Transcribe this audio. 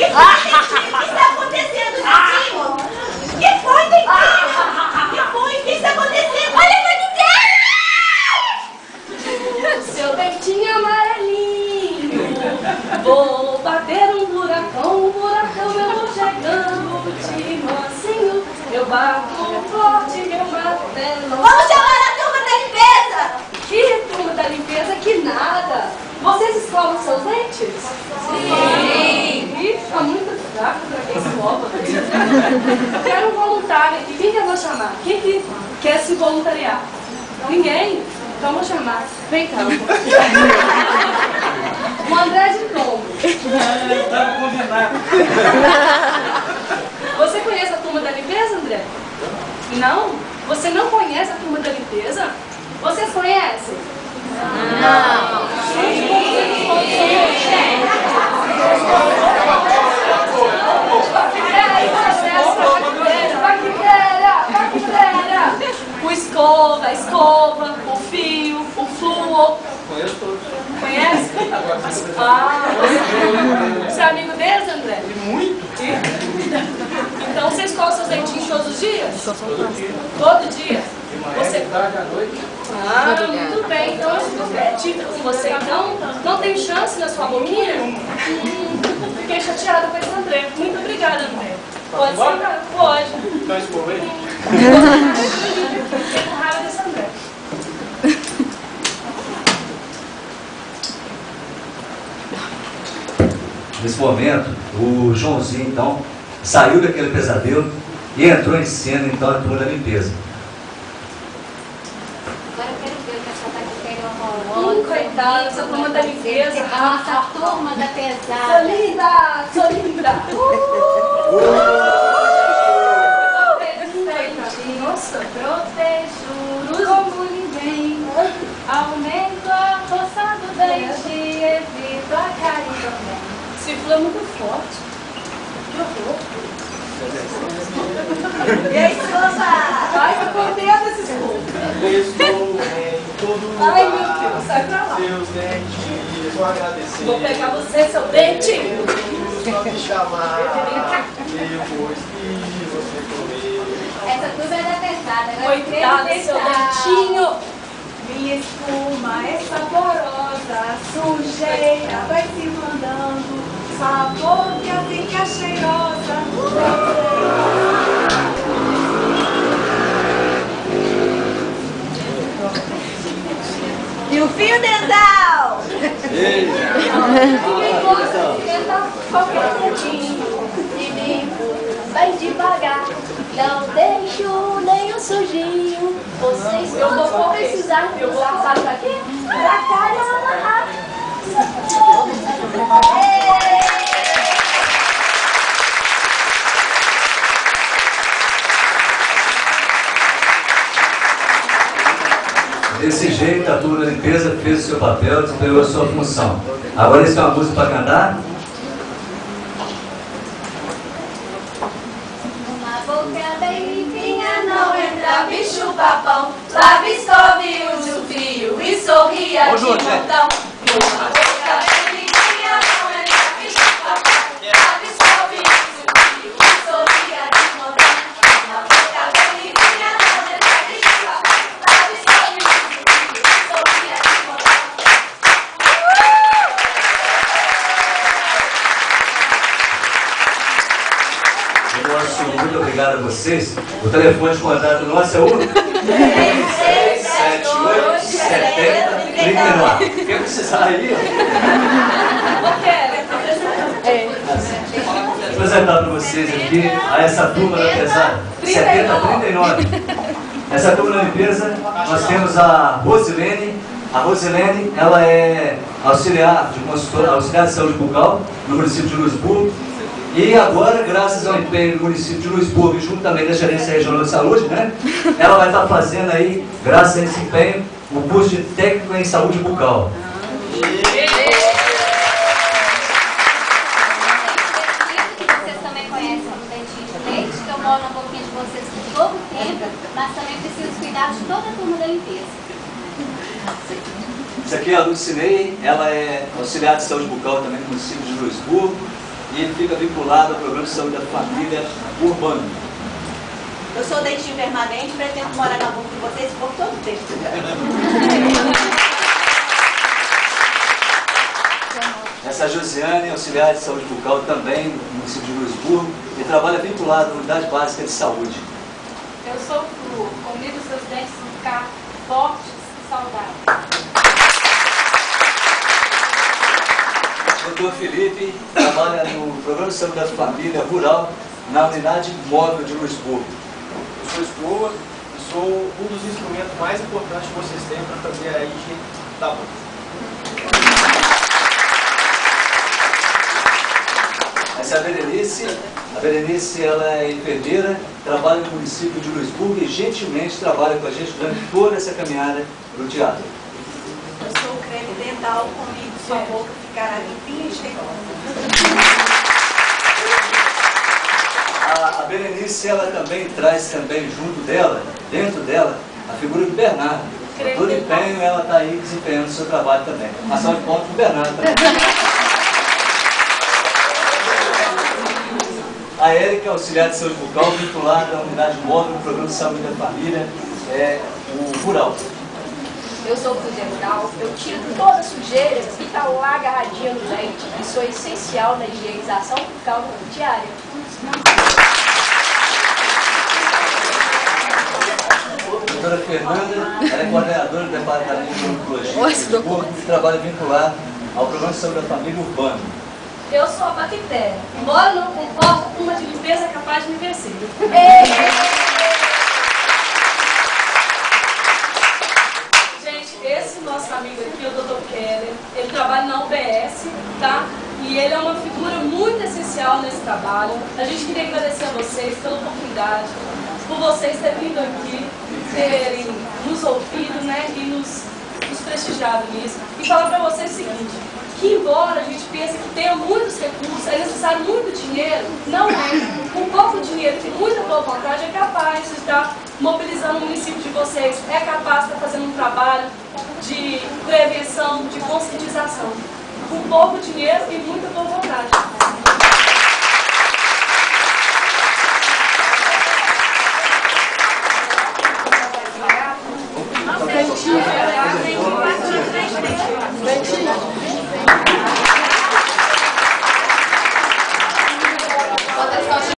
que está acontecendo, Dentinho? Que foi, Dentinho? Que foi? O que está acontecendo? Olha pra ninguém! Seu dentinho amarelinho, vou bater um buracão eu vou chegando de mansinho, eu bato forte meu martelo. Vamos chamar a turma da limpeza! Que turma da limpeza? Que nada! Vocês escovam seus dentes? Sim! Ih, fica muito fraco pra quem escova. Quero um voluntário aqui. Quem que eu vou chamar? Quem que quer se voluntariar? Ninguém? Então vou chamar. Vem cá. O André de novo. Estava condenado. Você conhece a turma da limpeza, André? Não? Você não conhece a turma da limpeza? Vocês conhecem? Não. Bactéria. O escova, a escova, o fio, o flúor. Conheço todos. Conhece? Ah, você é amigo deles, André? Muito. Então você escova seus dentinhos todos os dias? Todo dia. Todo dia? Você tarde à noite. Ah, muito bem. Então eu fico típico com você. Então não tem chance na sua boquinha? Fiquei chateada com esse André. Muito obrigada, André. Pode sentar? Pode. Então escova aí. Fiquei com raiva desse André. Nesse momento, o Joãozinho, então, saiu daquele pesadelo e entrou em cena, então, a turma da limpeza. Agora eu quero ver o que a senhora está querendo. Coitada, essa turma da limpeza. Nossa, turma da pesada. Sou linda! Sou linda! Nossa, Protejo como ninguém. Aumento a força do dente. Evito a cair também. esse flu é muito forte. Que horror. E aí, escova? Ai, tô contendo esses flu. Estou em todo lugar. Ai, meu Deus, sai pra lá. Seus dentes, vou agradecer. Vou pegar você, seu dente. Só me chamar depois que você comer. Essa turma é da pesada. Agora eu Coitado, quero seu testar. dentinho. Minha espuma é saborosa, sujeira vai se mandando, sabor que a fica cheirosa. E o fio dental? Ninguém gosta de tentar qualquer dentinho. E limpo bem devagar. Não deixo nem o sujinho. Vocês Eu não vou vão precisar eu vou passar pra quê? pra caramba. Desse jeito, a turma da limpeza fez o seu papel, desempenhou a sua função. Agora eles têm uma música para cantar. Uma boca bem limpinha não entra bicho papão. Lave, escove, use o fio e sorria de montão. Uma boca bem limpinha não entra bicho papão. Lave, escove, use o fio e sorria de montão. Uma boca bem limpinha não entra bicho papão. Lave, escove, use o fio e sorria de montão. Muito obrigado a vocês. O telefone de contato nosso é o 678-70-39. Quer precisar aí? Vou apresentar para vocês aqui a essa turma da pesada 7039. Essa turma da limpeza, nós temos a Rosilene. A Rosilene, ela é auxiliar de consultora, auxiliar de saúde bucal no município de Luisburgo. E agora, graças ao empenho do município de Luisburgo e junto também da Gerência Regional de Saúde, né, ela vai estar fazendo aí, graças a esse empenho, o curso de técnico em saúde bucal. Vocês também conhecem o dentinho de leite, que eu moro na boquinha de vocês por todo o tempo, mas também preciso cuidar de toda a turma da limpeza. Isso aqui é a Lucinei, ela é auxiliar de saúde bucal também no município de Luisburgo. e ele fica vinculado ao programa de saúde da família urbano. Eu sou dentinho permanente, pretendo morar na boca de vocês por todo o tempo. Essa Josiane, auxiliar de saúde bucal também no município de Luisburgo e trabalha vinculado à unidade básica de saúde. Eu sou Flu, convido seus dentes a ficar fortes e saudáveis. Dr. Felipe trabalha no programa de saúde da família rural na unidade móvel de Luisburgo. Eu sou escola e sou um dos instrumentos mais importantes que vocês têm para fazer a higiene da boca. Essa é a Berenice ela é enfermeira, trabalha no município de Luisburgo e gentilmente trabalha com a gente durante toda essa caminhada do teatro. Eu sou o creme dental, comigo sua boca ficará limpinha e cheirosa. A Berenice ela também traz também junto dela, dentro dela, a figura do Bernardo. Com todo empenho ela está aí desempenhando o seu trabalho também. A salva de palmas para o Bernardo também. A Érica, auxiliar de saúde bucal, vinculada à unidade móvel do programa de saúde da família, é o rural. Eu sou Cruzeiro Rural, eu tiro toda a sujeira que está lá agarradinha no dente e sou essencial na higienização bucal diária. A doutora Fernanda, ela é coordenadora do departamento de odontologia e trabalha vinculado ao programa de saúde da família urbano. Eu sou a bactéria, embora não comporte uma de limpeza capaz de me vencer. Gente, esse nosso amigo aqui, o Dr. Keller, ele trabalha na UBS, tá? E ele é uma figura muito essencial nesse trabalho. A gente queria agradecer a vocês pela oportunidade, por vocês terem vindo aqui, terem nos ouvido, né, e nos prestigiado nisso. E falar para vocês o seguinte, que embora a gente pense que tenha muitos recursos, é necessário muito dinheiro, não é. Com pouco dinheiro e muita boa vontade é capaz de estar mobilizando o município de vocês, é capaz de estar fazendo um trabalho de prevenção, de conscientização. Com pouco dinheiro e muita boa vontade.